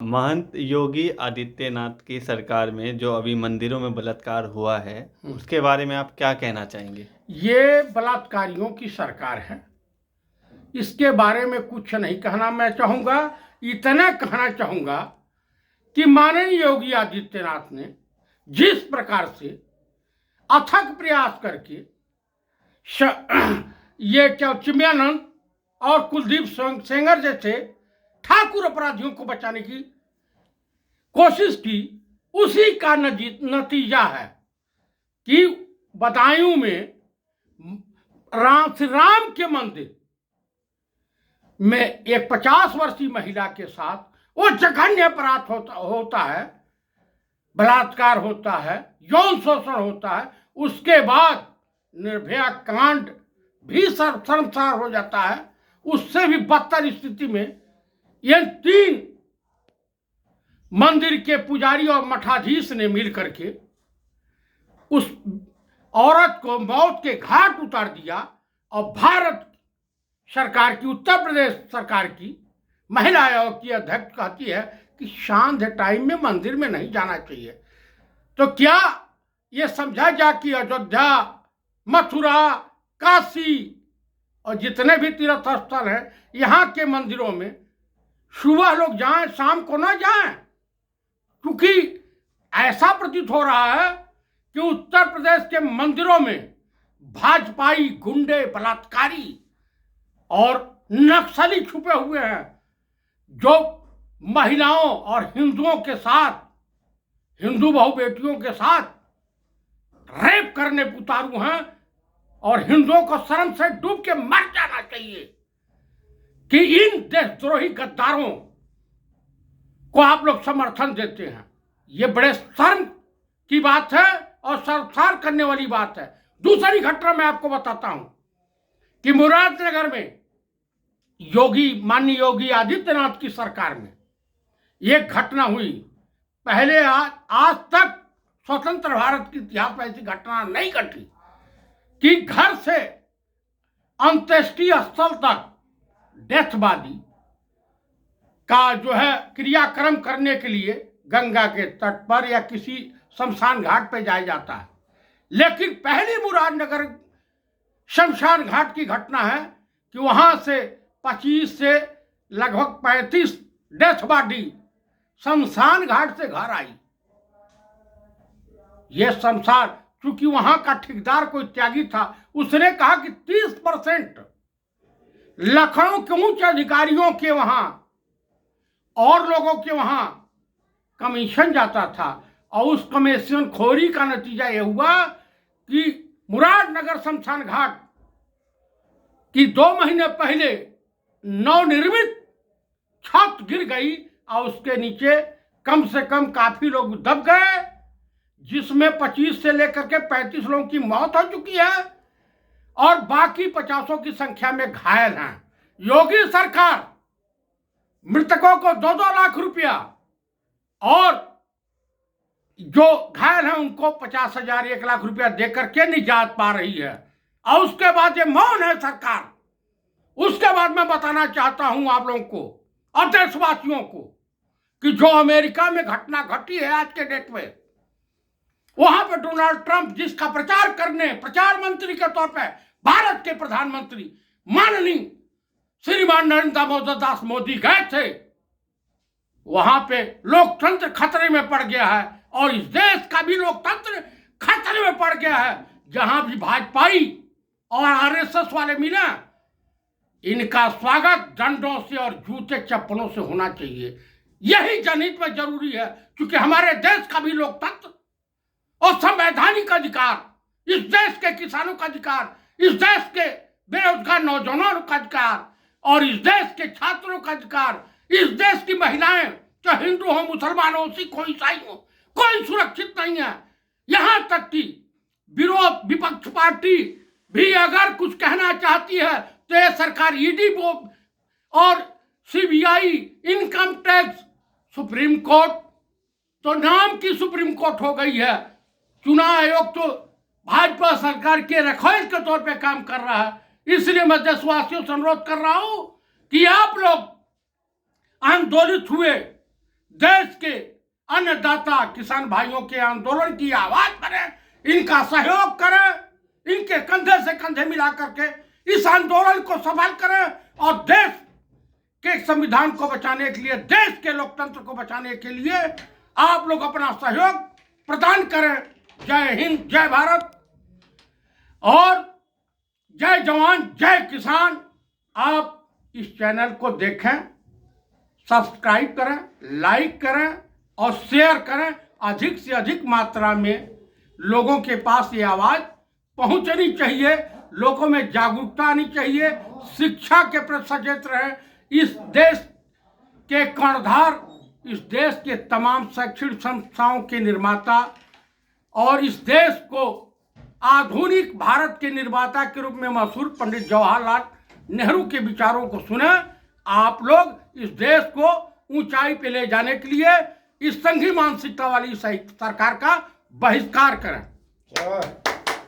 महंत योगी आदित्यनाथ की सरकार में जो अभी मंदिरों में बलात्कार हुआ है, उसके बारे में आप क्या कहना चाहेंगे? ये बलात्कारियों की सरकार है। इसके बारे में कुछ नहीं कहना मैं चाहूँगा। इतना कहना चाहूँगा कि माननीय योगी आदित्यनाथ ने जिस प्रकार से अथक प्रयास करके ये क्या चिन्मयानंद और कुलदीप सेंगर जैसे ठाकुर अपराधियों को बचाने की कोशिश की, उसी का नतीजा है कि बदायूं में श्री राम के मंदिर में एक 50 वर्षीय महिला के साथ वो जघन्य अपराध होता है, बलात्कार होता है, यौन शोषण होता है। उसके बाद निर्भया कांड भी शर्मसार हो जाता है। उससे भी बदतर स्थिति में ये 3 मंदिर के पुजारी और मठाधीश ने मिल करके उस औरत को मौत के घाट उतार दिया। और भारत सरकार की, उत्तर प्रदेश सरकार की महिला आयोग की अध्यक्ष कहती है कि शांत टाइम में मंदिर में नहीं जाना चाहिए। तो क्या ये समझा जा कि अयोध्या, मथुरा, काशी और जितने भी तीर्थ स्थल हैं, यहाँ के मंदिरों में सुबह लोग जाएं, शाम को ना जाएं? क्योंकि ऐसा प्रतीत हो रहा है कि उत्तर प्रदेश के मंदिरों में भाजपाई गुंडे, बलात्कारी और नक्सली छुपे हुए हैं, जो महिलाओं और हिंदुओं के साथ, हिंदू बहु बेटियों के साथ रेप करने उतारू हैं। और हिंदुओं को शर्म से डूब के मर जाना चाहिए कि इन देशद्रोही गद्दारों को आप लोग समर्थन देते हैं। ये बड़े शर्म की बात है और शर्मसार करने वाली बात है। दूसरी घटना मैं आपको बताता हूं कि मुरादनगर में माननीय योगी आदित्यनाथ की सरकार में एक घटना हुई। पहले आज तक स्वतंत्र भारत के इतिहास में ऐसी घटना नहीं घटी कि घर से अंत्येष्टि स्थल तक डेथ बॉडी का जो है क्रियाक्रम करने के लिए गंगा के तट पर या किसी शमशान घाट पर जाया जाता है। लेकिन पहली मुरादनगर शमशान घाट की घटना है कि वहां से 25 से लगभग 35 डेथ बॉडी शमशान घाट से घर आई। यह शमशान, चूंकि वहां का ठेकेदार कोई त्यागी था, उसने कहा कि 30% लखनऊ के उच्च अधिकारियों के वहां और लोगों के वहां कमीशन जाता था। और उस कमीशन खोरी का नतीजा यह हुआ कि मुरादनगर शमशान घाट की 2 महीने पहले नवनिर्मित छत गिर गई और उसके नीचे कम से कम काफी लोग दब गए, जिसमें 25 से लेकर के 35 लोगों की मौत हो चुकी है और बाकी 50 की संख्या में घायल हैं। योगी सरकार मृतकों को 2-2 लाख रुपया और जो घायल हैं उनको 50,000, 1 लाख रुपया देकर के निजात पा रही है। और उसके बाद ये मौन है सरकार। उसके बाद मैं बताना चाहता हूं आप लोगों को और देशवासियों को कि जो अमेरिका में घटना घटी है आज के डेट में, वहां पर डोनाल्ड ट्रंप जिसका प्रचार मंत्री के तौर पर भारत के प्रधानमंत्री माननीय श्रीमान नरेंद्र दास मोदी गए थे, वहां पे लोकतंत्र खतरे में पड़ गया है और इस देश का भी लोकतंत्र खतरे में पड़ गया है। जहां भी भाजपाई और आरएसएस वाले मिले, इनका स्वागत डंडों से और जूते चप्पलों से होना चाहिए। यही जनहित में जरूरी है, क्योंकि हमारे देश का भी लोकतंत्र और संवैधानिक अधिकार, इस देश के किसानों का अधिकार, इस देश के बेरोजगार नौजवानों का अधिकार और इस देश के छात्रों का अधिकार, इस देश की महिलाएं, चाहे हिंदू हो, मुसलमान हो, सिख हो, ईसाई हो, कोई सुरक्षित नहीं है। यहां तक कि विपक्ष पार्टी भी अगर कुछ कहना चाहती है तो यह सरकार ईडी और CBI, income tax, supreme court तो नाम की सुप्रीम कोर्ट हो गई है। चुनाव आयोग तो भाजपा सरकार के रखवाले के तौर पे काम कर रहा है। इसलिए मैं देशवासियों से अनुरोध कर रहा हूं कि आप लोग आंदोलित हुए, देश के अन्नदाता किसान भाइयों के आंदोलन की आवाज बने, इनका सहयोग करें, इनके कंधे से कंधे मिला करके इस आंदोलन को सफल करें और देश के संविधान को बचाने के लिए, देश के लोकतंत्र को बचाने के लिए आप लोग अपना सहयोग प्रदान करें। जय हिंद, जय भारत और जय जवान, जय किसान। आप इस चैनल को देखें, सब्सक्राइब करें, लाइक करें और शेयर करें। अधिक से अधिक मात्रा में लोगों के पास ये आवाज पहुंचनी चाहिए, लोगों में जागरूकता आनी चाहिए, शिक्षा के प्रति सचेत रहें। इस देश के कर्णधार, इस देश के तमाम शैक्षणिक संस्थाओं के निर्माता और इस देश को आधुनिक भारत के निर्माता के रूप में मशहूर पंडित जवाहरलाल नेहरू के विचारों को सुने। आप लोग इस देश को ऊंचाई पे ले जाने के लिए इस संघी मानसिकता वाली सरकार का बहिष्कार करें।